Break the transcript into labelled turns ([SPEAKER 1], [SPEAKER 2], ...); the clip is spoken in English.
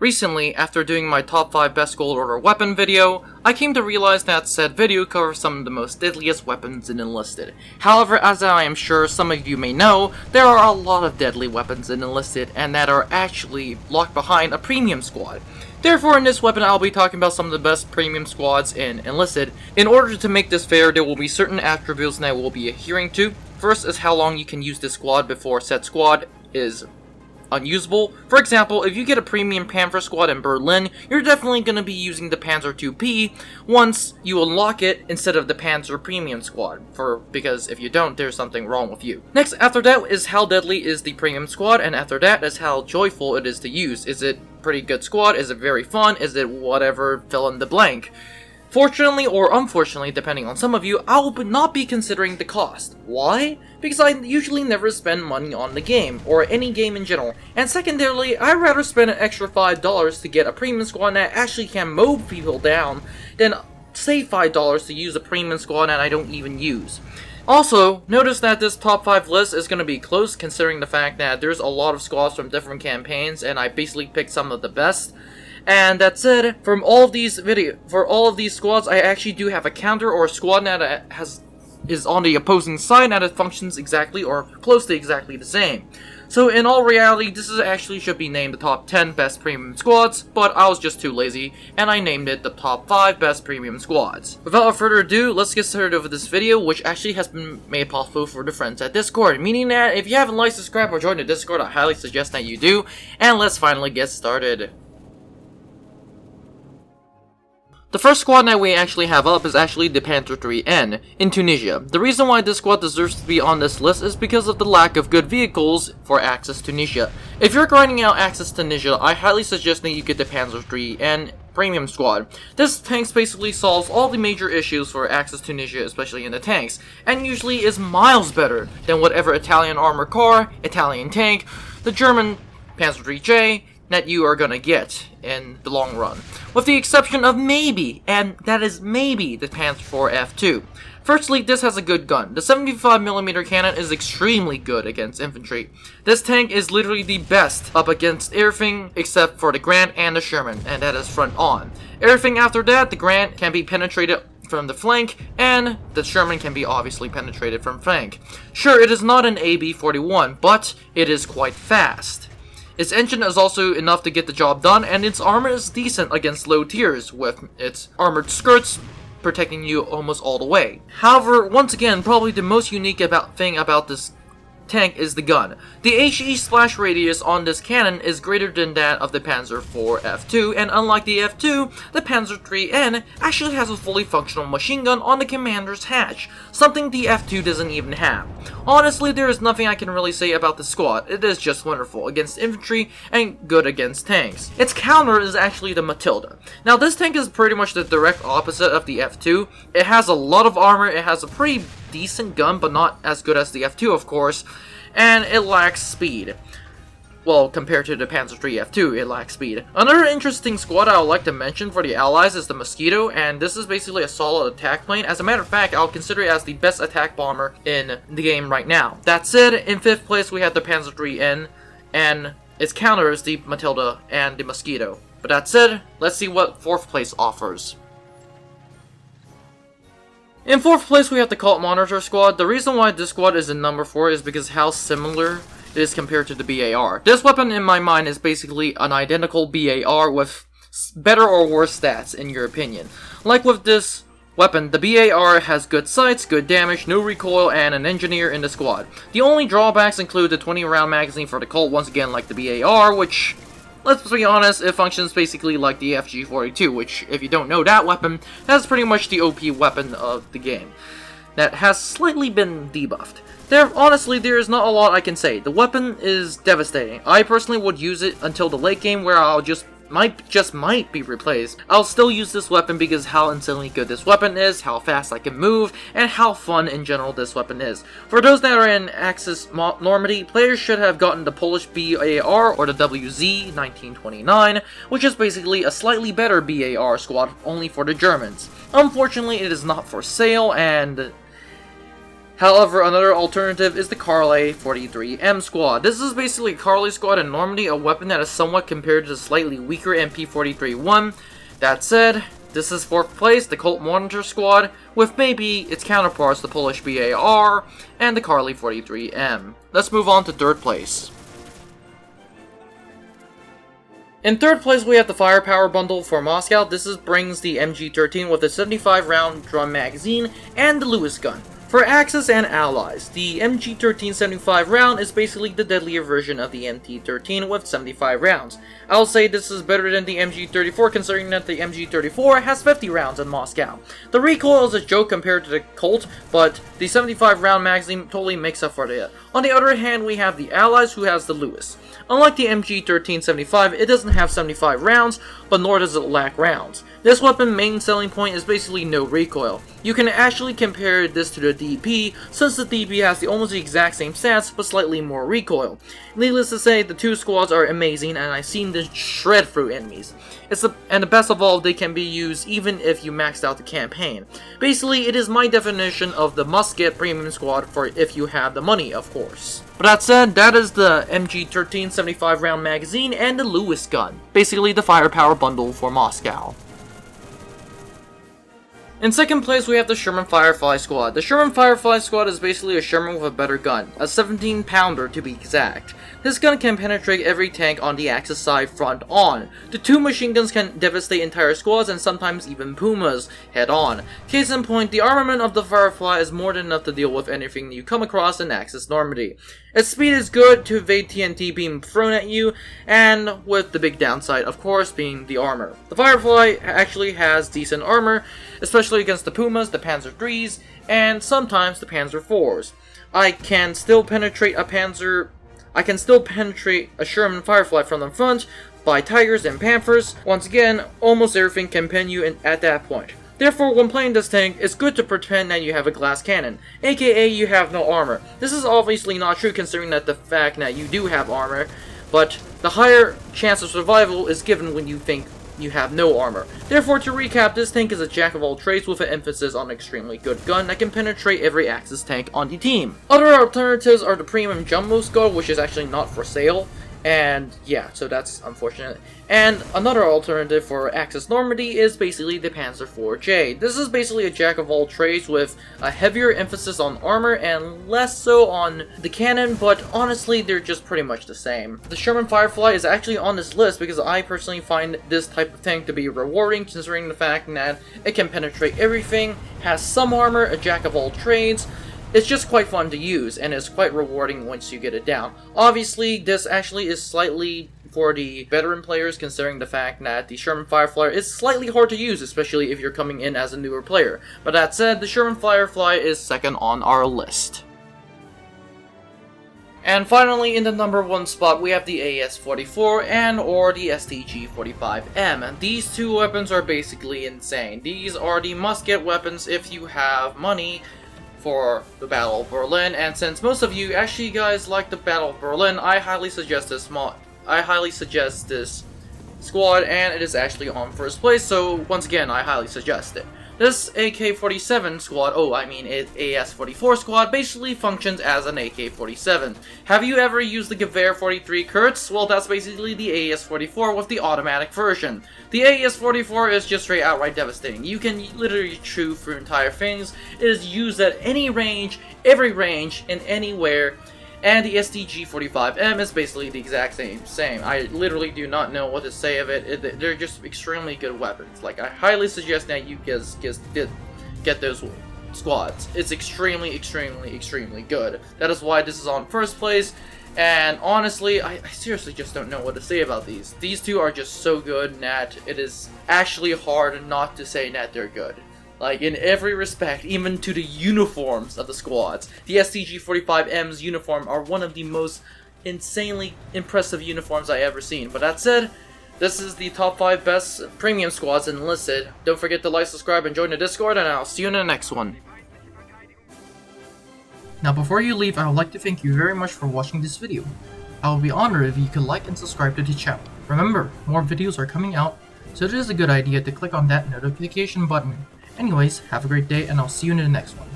[SPEAKER 1] Recently, after doing my top 5 best gold order weapon video, I came to realize that said video covers some of the most deadliest weapons in Enlisted. However, as I am sure some of you may know, there are a lot of deadly weapons in Enlisted and that are actually locked behind a premium squad. Therefore, in this weapon, I'll be talking about some of the best premium squads in Enlisted. In order to make this fair, there will be certain attributes that we'll be adhering to. First is how long you can use this squad before said squad is unusable. For example, if you get a premium Panzer squad in Berlin, you're definitely going to be using the Panzer 2P once you unlock it instead of the Panzer premium squad, because if you don't, there's something wrong with you. Next, after that is how deadly is the premium squad, and after that is how joyful it is to use. Is it pretty good squad? Is it very fun? Is it whatever, fill in the blank? Fortunately or unfortunately, depending on some of you, I will not be considering the cost. Why? Because I usually never spend money on the game, or any game in general. And secondarily, I'd rather spend an extra $5 to get a premium squad that actually can mow people down than save $5 to use a premium squad that I don't even use. Also, notice that this top 5 list is going to be close considering the fact that there's a lot of squads from different campaigns and I basically picked some of the best. And that said, for all of these squads, I actually do have a counter or a squad that is on the opposing side and it functions exactly or close to exactly the same. So in all reality, this actually should be named the top 10 best premium squads, but I was just too lazy, and I named it the top 5 best premium squads. Without further ado, let's get started with this video, which actually has been made possible for the friends at Discord, meaning that if you haven't liked, subscribed, or joined the Discord, I highly suggest that you do, and let's finally get started. The first squad that we actually have up is actually the Panzer 3N in Tunisia. The reason why this squad deserves to be on this list is because of the lack of good vehicles for access to Tunisia. If you're grinding out access to Tunisia, I highly suggest that you get the Panzer 3N Premium Squad. This tank basically solves all the major issues for access to Tunisia, especially in the tanks, and usually is miles better than whatever Italian armored car, Italian tank, the German Panzer 3J, that you are gonna get in the long run. With the exception of maybe, and that is maybe, the Panzer IV F2. Firstly, this has a good gun. The 75mm cannon is extremely good against infantry. This tank is literally the best up against everything except for the Grant and the Sherman, and that is front on. Everything after that, the Grant can be penetrated from the flank, and the Sherman can be obviously penetrated from flank. Sure, it is not an AB-41, but it is quite fast. Its engine is also enough to get the job done, and its armor is decent against low tiers, with its armored skirts protecting you almost all the way. However, once again, probably the most unique thing about this tank is the gun. The HE splash radius on this cannon is greater than that of the Panzer IV F2, and unlike the F2, the Panzer 3N actually has a fully functional machine gun on the commander's hatch, something the F2 doesn't even have. Honestly, there is nothing I can really say about this squad. It is just wonderful against infantry and good against tanks. Its counter is actually the Matilda. Now, this tank is pretty much the direct opposite of the F2. It has a lot of armor, it has a pretty decent gun, but not as good as the F2, of course, and it lacks speed. Well, compared to the Panzer III F2, it lacks speed. Another interesting squad I would like to mention for the Allies is the Mosquito, and this is basically a solid attack plane. As a matter of fact, I'll consider it as the best attack bomber in the game right now. That said, in 5th place we have the Panzer 3N, and its counter is the Matilda and the Mosquito. But that said, let's see what 4th place offers. In 4th place, we have the Cult Monitor Squad. The reason why this squad is in number 4 is because how similar it is compared to the BAR. This weapon, in my mind, is basically an identical BAR with better or worse stats, in your opinion. Like with this weapon, the BAR has good sights, good damage, no recoil, and an engineer in the squad. The only drawbacks include the 20-round magazine for the Colt, once again like the BAR, which, let's be honest, it functions basically like the FG-42, which, if you don't know that weapon, that's pretty much the OP weapon of the game. That has slightly been debuffed. Honestly, there is not a lot I can say. The weapon is devastating. I personally would use it until the late game where I'll might be replaced. I'll still use this weapon because how insanely good this weapon is, how fast I can move, and how fun in general this weapon is. For those that are in Axis Normandy, players should have gotten the Polish BAR or the WZ 1929, which is basically a slightly better BAR squad only for the Germans. Unfortunately, it is not for sale, and However, another alternative is the Carly 43M squad. This is basically a Carly squad in Normandy, a weapon that is somewhat compared to the slightly weaker MP43-1. That said, this is 4th place, the Colt Monitor squad, with maybe its counterparts, the Polish BAR and the Carly 43M. Let's move on to 3rd place. In 3rd place, we have the Firepower Bundle for Moscow. This brings the MG13 with a 75-round drum magazine and the Lewis gun. For Axis and allies, the MG13 75 round is basically the deadlier version of the MT13 with 75 rounds. I'll say this is better than the MG34 considering that the MG34 has 50 rounds in Moscow. The recoil is a joke compared to the Colt, but the 75 round magazine totally makes up for it. On the other hand, we have the allies who has the Lewis. Unlike the MG13 75, it doesn't have 75 rounds, but nor does it lack rounds. This weapon's main selling point is basically no recoil. You can actually compare this to the DP, since the DP has almost the exact same stats, but slightly more recoil. Needless to say, the two squads are amazing, and I've seen them shred through enemies. And the best of all, they can be used even if you maxed out the campaign. Basically, it is my definition of the must-get premium squad for if you have the money, of course. But that said, that is the MG13 75 round magazine and the Lewis gun. Basically the firepower bundle for Moscow. In 2nd place, we have the Sherman Firefly Squad. The Sherman Firefly Squad is basically a Sherman with a better gun, a 17-pounder to be exact. This gun can penetrate every tank on the Axis side front on. The 2 machine guns can devastate entire squads and sometimes even Pumas head on. Case in point, the armament of the Firefly is more than enough to deal with anything you come across in Axis Normandy. Its speed is good to evade TNT being thrown at you, and with the big downside, of course, being the armor. The Firefly actually has decent armor, especially against the Pumas, the Panzer IIIs, and sometimes the Panzer IVs. I can still penetrate a Sherman Firefly from the front by Tigers and Panthers. Once again, almost everything can pin you at that point. Therefore, when playing this tank, it's good to pretend that you have a glass cannon, aka you have no armor. This is obviously not true considering that the fact that you do have armor, but the higher chance of survival is given when you think you have no armor. Therefore, to recap, this tank is a jack of all trades with an emphasis on an extremely good gun that can penetrate every Axis tank on the team. Other alternatives are the Premium Jumbo Squad, which is actually not for sale, and yeah, so that's unfortunate. And another alternative for Axis Normandy is basically the Panzer IV-J. This is basically a jack of all trades with a heavier emphasis on armor and less so on the cannon, but honestly they're just pretty much the same. The Sherman Firefly is actually on this list because I personally find this type of tank to be rewarding considering the fact that it can penetrate everything, has some armor, a jack of all trades. It's just quite fun to use, and it's quite rewarding once you get it down. Obviously, this actually is slightly for the veteran players, considering the fact that the Sherman Firefly is slightly hard to use, especially if you're coming in as a newer player. But that said, the Sherman Firefly is 2nd on our list. And finally, in the number 1 spot, we have the AS-44 and or the STG-45M. These two weapons are basically insane. These are the must-get weapons if you have money for the Battle of Berlin, and since most of you actually guys like the Battle of Berlin, I highly suggest this squad, and it is actually on 1st place, so once again, I highly suggest it. This AK-47 squad, AS-44 squad, basically functions as an AK-47. Have you ever used the Gewehr 43 Kurz? Well, that's basically the AS-44 with the automatic version. The AS-44 is just straight outright devastating. You can literally chew through entire things. It is used at any range, every range, and anywhere. And the STG-45M is basically the exact same. I literally do not know what to say of it. They're just extremely good weapons. Like, I highly suggest that you guys get those squads. It's extremely good. That is why this is on 1st place. And honestly, I seriously just don't know what to say about these. These two are just so good that it is actually hard not to say that they're good. Like, in every respect, even to the uniforms of the squads. The STG-45M's uniform are one of the most insanely impressive uniforms I ever seen. But that said, this is the top 5 best premium squads in Enlisted. Don't forget to like, subscribe, and join the Discord, and I'll see you in the next one. Now before you leave, I would like to thank you very much for watching this video. I would be honored if you could like and subscribe to the channel. Remember, more videos are coming out, so it is a good idea to click on that notification button. Anyways, have a great day, and I'll see you in the next one.